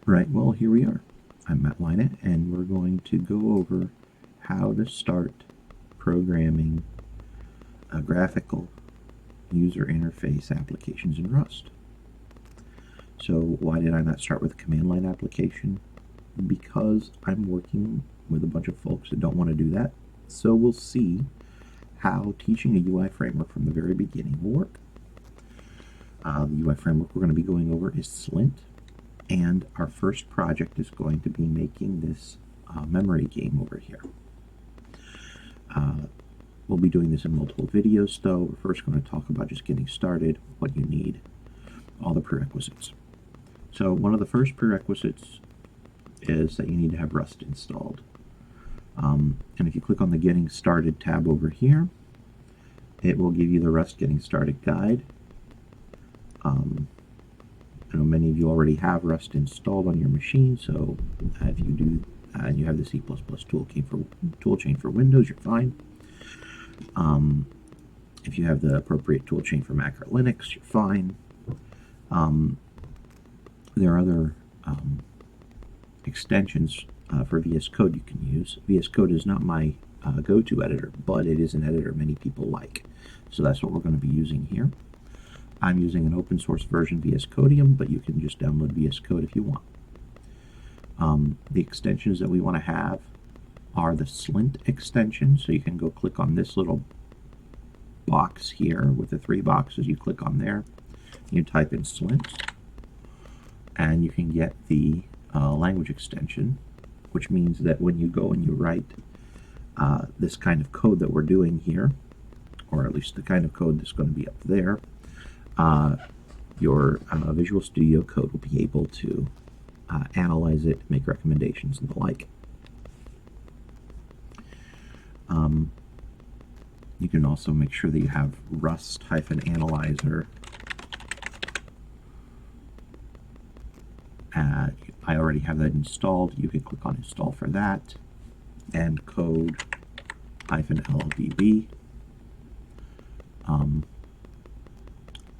Right, well, here we are. I'm Matt Lynett, and we're going to go over how to start programming graphical user interface applications in Rust. So why did I not start with a command line application? Because I'm working with a bunch of folks that don't want to do that. So we'll see how teaching a UI framework from the very beginning will work. The UI framework we're going to be going over is slint. And our first project is going to be making this memory game over here. We'll be doing this in multiple videos, though. We're first going to talk about just getting started, what you need, all the prerequisites. So one of the first prerequisites is that you need to have Rust installed. And if you click on the Getting Started tab over here, it will give you the Rust Getting Started guide. I know many of you already have Rust installed on your machine, so if you do, and you have the C++ toolchain for Windows, you're fine. If you have the appropriate toolchain for Mac or Linux, you're fine. There are other extensions for VS Code you can use. VS Code is not my go-to editor, but it is an editor many people like. So that's what we're going to be using here. I'm using an open source version VS Codium, but you can just download VS Code if you want. The extensions that we want to have are the slint extension. So you can go click on this little box here with the 3 boxes. You click on there, you type in slint, and you can get the language extension, which means that when you go and you write this kind of code that we're doing here, or at least the kind of code that's going to be up there, your Visual Studio Code will be able to analyze it, make recommendations, and the like. You can also make sure that you have Rust-analyzer. I already have that installed. You can click on Install for that, and CodeLLDB.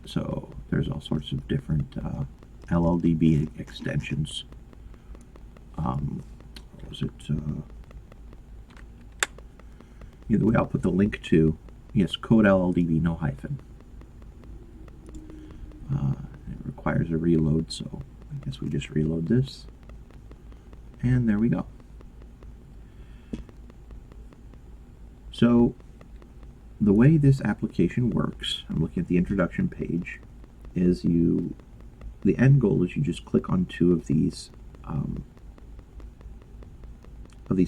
So there's all sorts of different LLDB extensions. Either way, I'll put the link to, yes, CodeLLDB, no hyphen. It requires a reload, so I guess we just reload this. And there we go. So the way this application works, I'm looking at the introduction page, is the end goal is you just click on 2 of these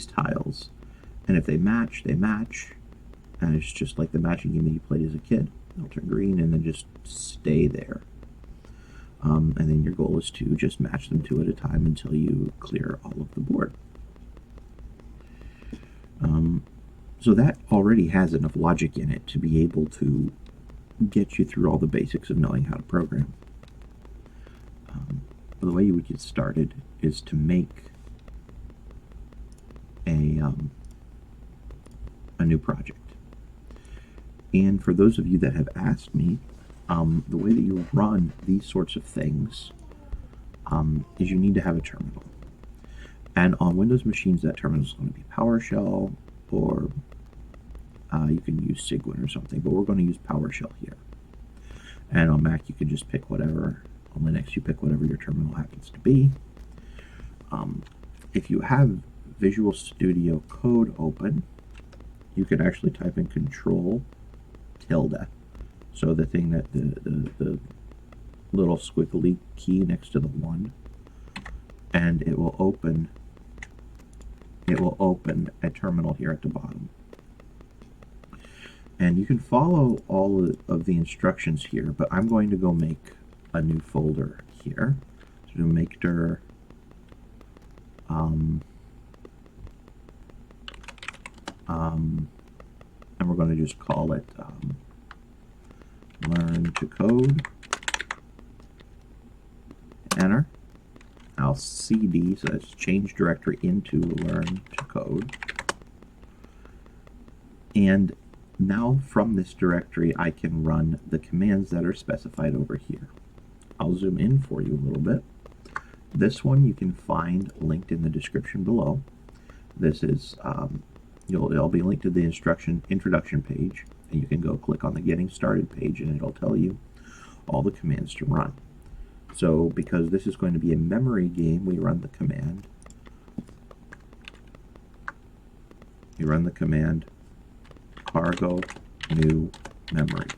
tiles, and if they match, they match, and it's just like the matching game that you played as a kid. They'll turn green and then just stay there. And then your goal is to just match them 2 at a time until you clear all of the board. So that already has enough logic in it to be able to get you through all the basics of knowing how to program. The way you would get started is to make a new project. And for those of you that have asked me, the way that you run these sorts of things is you need to have a terminal. And on Windows machines, that terminal is going to be PowerShell, or you can use Cygwin or something, but we're going to use PowerShell here. And on Mac, you can just pick whatever. On Linux, you pick whatever your terminal happens to be. If you have Visual Studio Code open, you can actually type in Control tilde. So the thing that the little squiggly key next to the 1, and it will open a terminal here at the bottom. And you can follow all of the instructions here, but I'm going to go make a new folder here. So do make dir and we're going to just call it learn to code. Enter. I'll cd, so that's change directory into learn to code. And now from this directory, I can run the commands that are specified over here. I'll zoom in for you a little bit. This one you can find linked in the description below. This is, it'll be linked to the introduction page, and you can go click on the Getting Started page, and it'll tell you all the commands to run. So because this is going to be a memory game, we run the command. You run the command cargo new memory.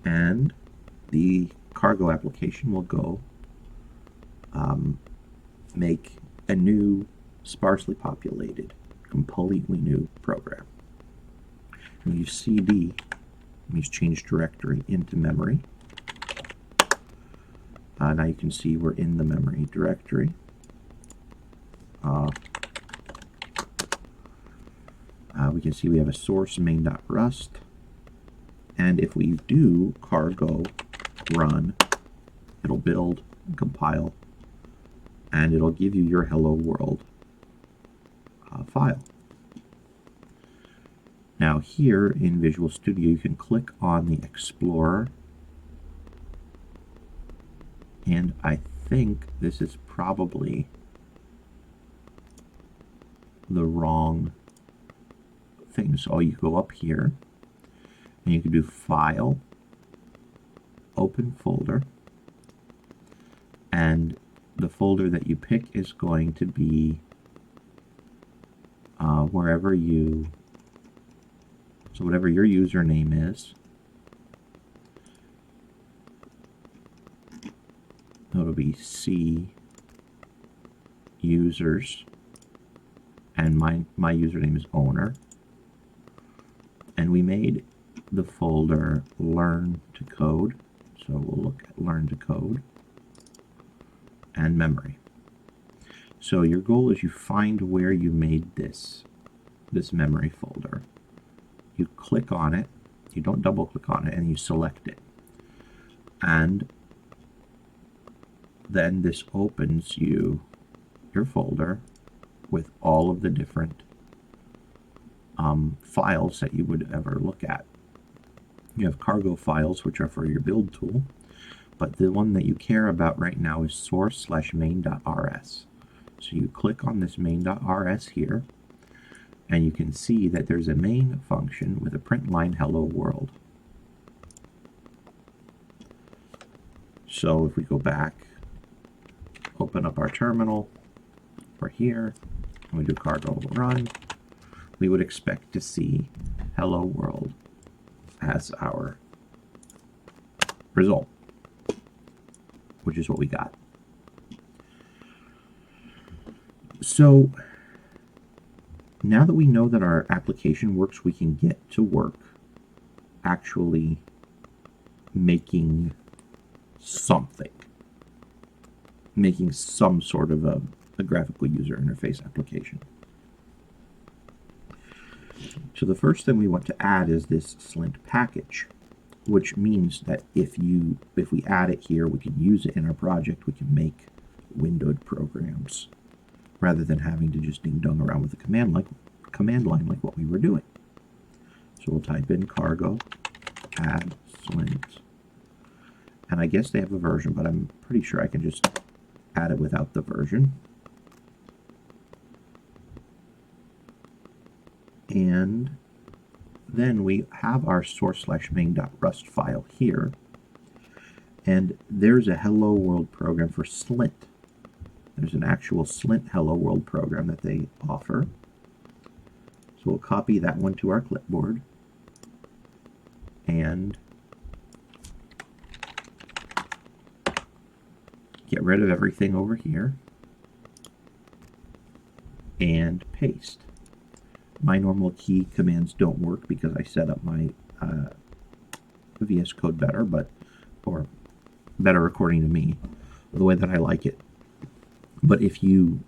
And the cargo application will go make a new sparsely populated, completely new program. And you cd means change directory into memory. Now you can see we're in the memory directory. We can see we have a source main.rust, and if we do cargo run, it'll build and compile, and it'll give you your hello world file. Now here in Visual Studio, you can click on the Explorer, and I think this is probably the wrong thing. So you go up here, and you can do File, Open Folder, and the folder that you pick is going to be wherever you, so whatever your username is, it'll be C users, and my username is owner, and we made the folder learn to code, so we'll look at learn to code and memory. So your goal is you find where you made this memory folder. You click on it, you don't double click on it, and you select it. And then this opens your folder with all of the different files that you would ever look at. You have cargo files, which are for your build tool, but the one that you care about right now is source/main.rs. So you click on this main.rs here, and you can see that there's a main function with a print line hello world. So if we go back, open up our terminal, we're here, and we do cargo run, we would expect to see hello world as our result, which is what we got. So now that we know that our application works, we can get to work actually making something, making some sort of a graphical user interface application. So the first thing we want to add is this slint package, which means that if we add it here, we can use it in our project. We can make windowed programs rather than having to just ding-dong around with the command line like what we were doing. So we'll type in cargo add slint, and I guess they have a version, but I'm pretty sure I can just add it without the version. And then we have our source/main.rust file here, and there's a hello world program for slint. There's an actual slint hello world program that they offer. So we'll copy that one to our clipboard and get rid of everything over here and paste. My normal key commands don't work because I set up my VS Code better, or better according to me, the way that I like it. But if you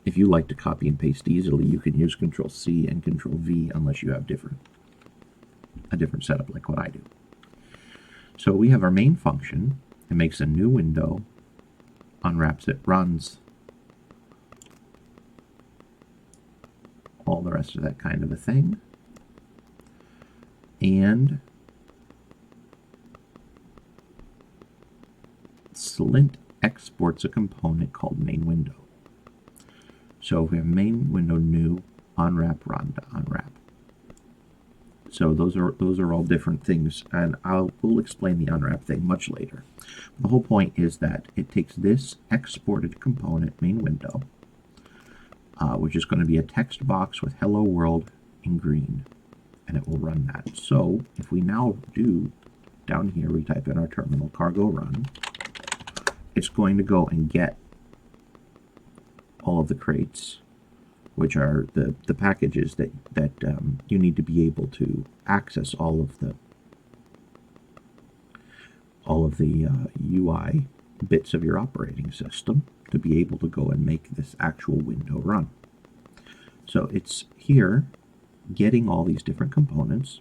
like to copy and paste easily, you can use Control-C and Control-V unless you have a different setup like what I do. So we have our main function. It makes a new window, unwraps it, runs, all the rest of that kind of a thing. And slint exports a component called main window. So we have main window new, unwrap, run to unwrap. So those are all different things, and we'll explain the unwrap thing much later. The whole point is that it takes this exported component, main window, which is going to be a text box with hello world in green, and it will run that. So if we now do, down here we type in our terminal cargo run, it's going to go and get all of the crates, which are the packages that you need to be able to access all of the UI bits of your operating system to be able to go and make this actual window run. So it's here getting all these different components.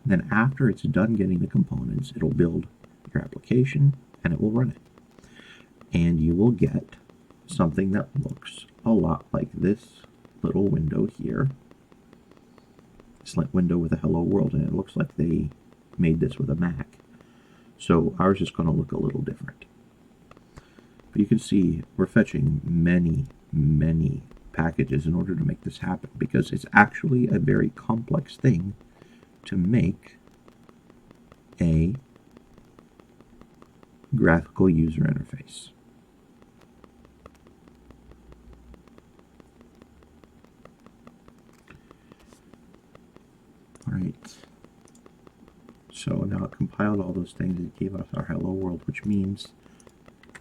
Then after it's done getting the components, it'll build your application and it will run it. And you will get something that looks a lot like this little window here. Slint window with a hello world, and it looks like they made this with a Mac. So ours is going to look a little different. But you can see we're fetching many, many packages in order to make this happen, because it's actually a very complex thing to make a graphical user interface. All right. So now it compiled all those things. It gave us our hello world, which means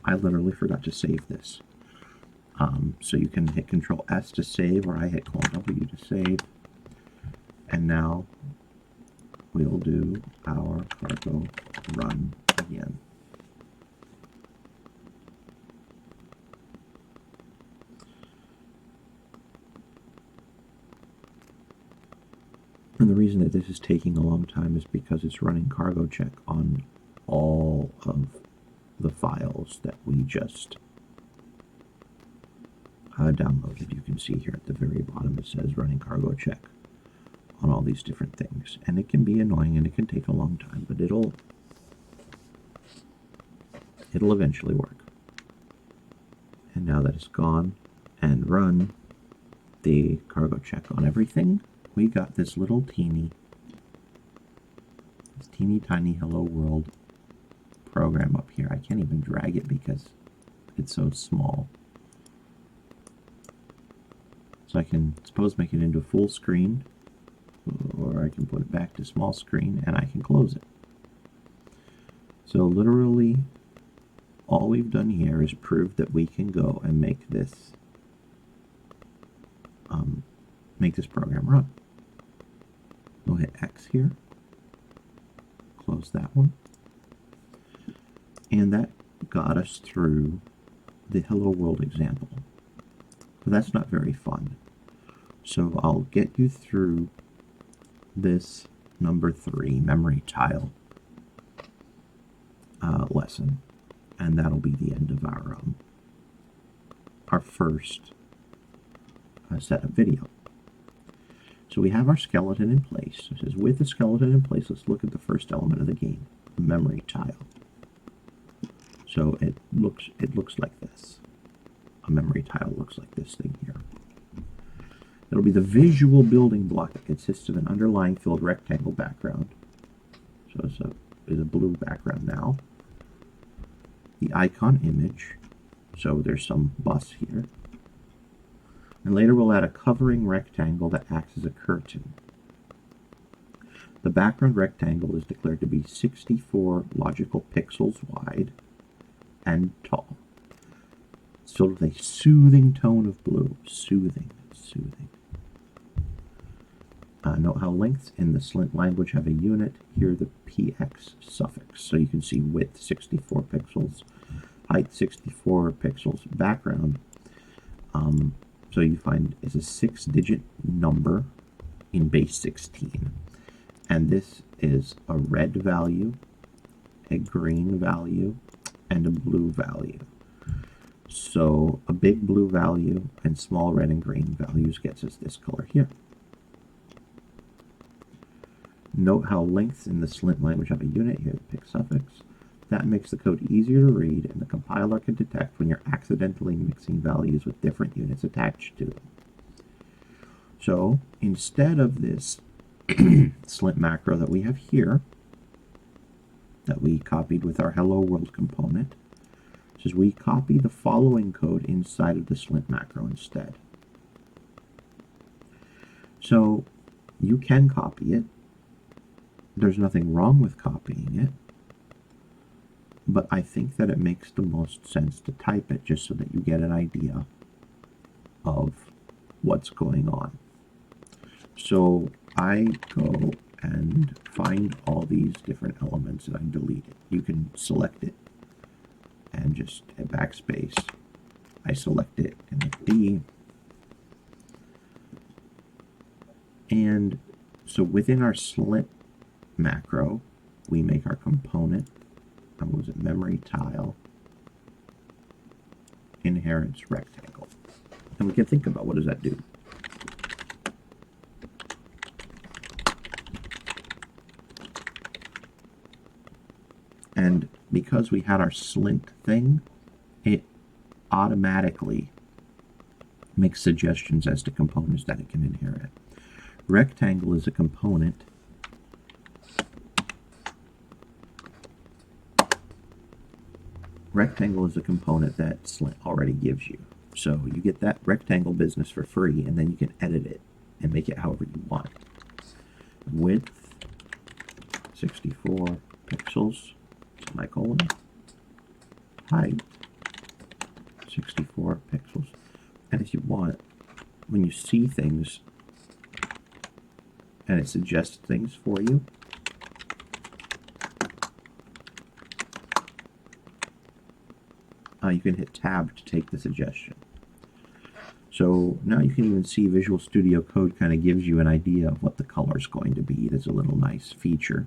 I literally forgot to save this. So you can hit Control S to save, or I hit Ctrl W to save. And now we'll do our cargo run again. And the reason that this is taking a long time is because it's running cargo check on all of the files that we just downloaded. You can see here at the very bottom it says running cargo check on all these different things. And it can be annoying and it can take a long time, but it'll eventually work. And now that it's gone and run the cargo check on everything, we got this little teeny tiny hello world program up here. I can't even drag it because it's so small. So I can suppose make it into full screen, or I can put it back to small screen and I can close it. So literally all we've done here is prove that we can go and make this program run. We'll hit X here, close that one, and that got us through the hello world example. But that's not very fun. So I'll get you through this number 3 memory tile lesson, and that'll be the end of our first set of video. So we have our skeleton in place. It says with the skeleton in place, let's look at the first element of the game, the memory tile. So it looks like this. A memory tile looks like this thing here. It'll be the visual building block that consists of an underlying filled rectangle background. So it's a blue background now. The icon image. So there's some bus here. And later we'll add a covering rectangle that acts as a curtain. The background rectangle is declared to be 64 logical pixels wide and tall. It's filled with a soothing tone of blue. Soothing. Note how lengths in the slint language have a unit. Here the px suffix. So you can see width 64 pixels, height 64 pixels, background. So you find it's a 6-digit number in base 16. And this is a red value, a green value, and a blue value. So a big blue value and small red and green values gets us this color here. Note how lengths in the slint language have a unit here, the pix suffix. That makes the code easier to read, and the compiler can detect when you're accidentally mixing values with different units attached to them. So instead of this slint macro that we have here, that we copied with our hello world component, says we copy the following code inside of the slint macro instead. So you can copy it. There's nothing wrong with copying it, but I think that it makes the most sense to type it just so that you get an idea of what's going on. So I go and find all these different elements that I deleted. You can select it and just hit backspace. I select it and hit D. And so within our slint macro, we make our component. What was it? Memory tile inherits rectangle. And we can think about, what does that do? And because we had our slint thing, it automatically makes suggestions as to components that it can inherit. Rectangle is a component that slint already gives you. So you get that rectangle business for free, and then you can edit it and make it however you want. Width 64 pixels, semicolon. Height 64 pixels. And if you want, when you see things and it suggests things for you, you can hit tab to take the suggestion. So now you can even see Visual Studio Code kind of gives you an idea of what the color is going to be. That's a little nice feature.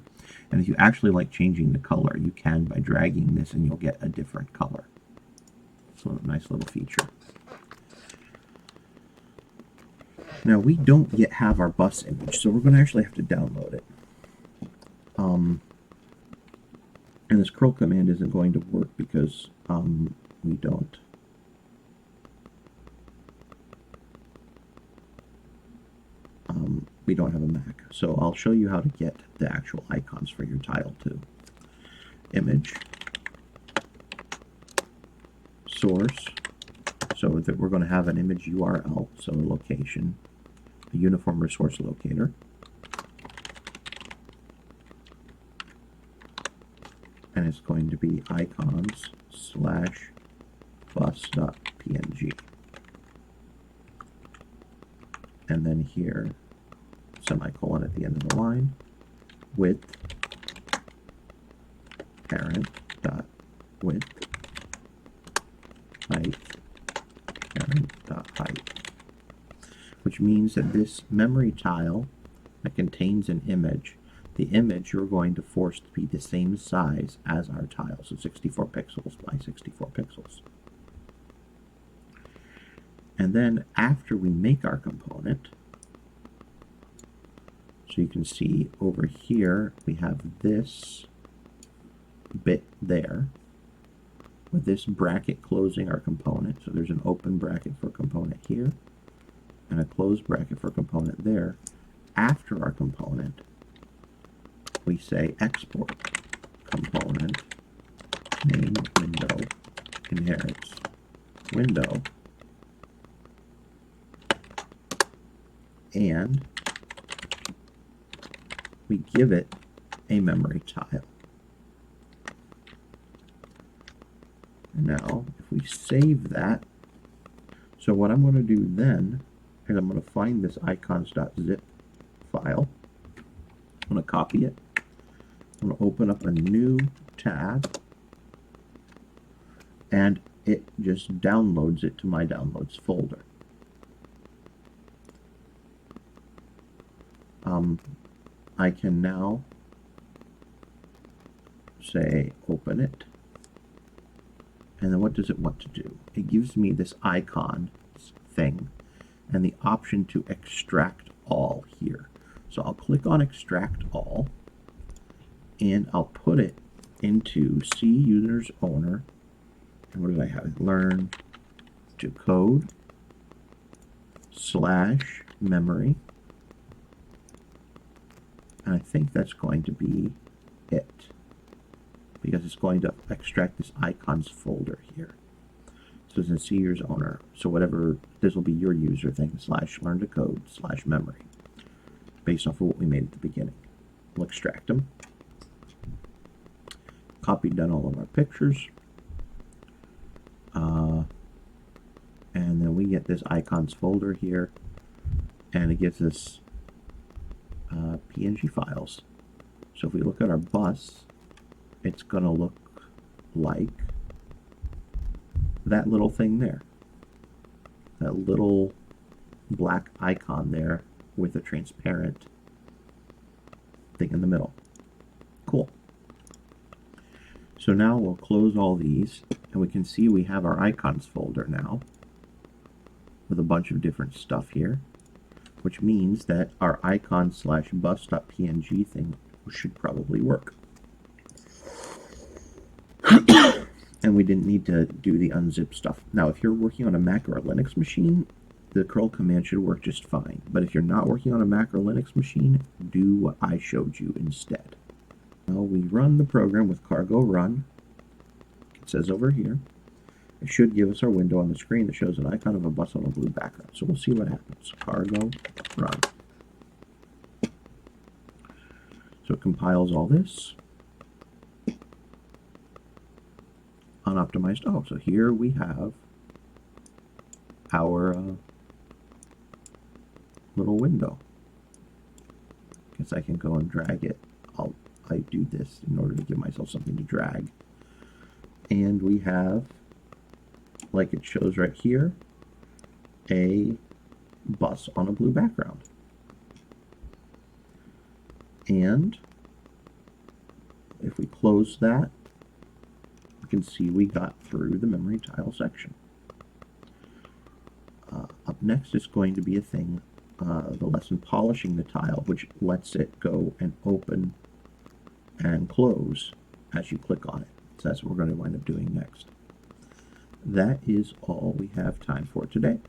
And if you actually like changing the color, you can by dragging this and you'll get a different color. So a nice little feature. Now we don't yet have our bus image, so we're going to actually have to download it. And this curl command isn't going to work because we don't have a Mac. So I'll show you how to get the actual icons for your tile too. Image, source, so that we're going to have an image URL, so a location, a uniform resource locator. And it's going to be icons/bus.png. And then here, semicolon at the end of the line, width, parent.width, height, parent.height. Which means that this memory tile that contains an image, the image you're going to force to be the same size as our tile, so 64 pixels by 64 pixels. And then after we make our component, so you can see over here we have this bit there with this bracket closing our component. So there's an open bracket for component here and a closed bracket for component there. After our component, we say export component name window inherits window, and we give it a memory tile. Now, if we save that, so what I'm going to do then is I'm going to find this icons.zip file. I'm going to copy it. I'm going to open up a new tab, and it just downloads it to my downloads folder. I can now say open it, and then what does it want to do? It gives me this icon thing and the option to extract all here. So I'll click on extract all, and I'll put it into C users owner, and what do I have? Learn to code / memory, and I think that's going to be it, because it's going to extract this icons folder here. So it's in C users owner. So whatever, this will be your user thing / learn to code / memory, based off of what we made at the beginning. We'll extract them. Copied down all of our pictures. And then we get this icons folder here, and it gives us PNG files. So if we look at our bus, it's going to look like that little thing there. That little black icon there with a transparent thing in the middle. Cool. So now we'll close all these, and we can see we have our icons folder now with a bunch of different stuff here, which means that our icon / bus.png thing should probably work. And we didn't need to do the unzip stuff. Now, if you're working on a Mac or a Linux machine, the curl command should work just fine. But if you're not working on a Mac or Linux machine, do what I showed you instead. Now we run the program with cargo run. It says over here. It should give us our window on the screen that shows an icon of a bus on a blue background. So we'll see what happens. Cargo run. So it compiles all this. Unoptimized. Oh, so here we have our little window. Guess I can go and drag it. I do this in order to give myself something to drag. And we have, like it shows right here, a bus on a blue background. And if we close that, we can see we got through the memory tile section. Up next is going to be a thing, the lesson polishing the tile, which lets it go and open and close as you click on it. So that's what we're going to wind up doing next. That is all we have time for today.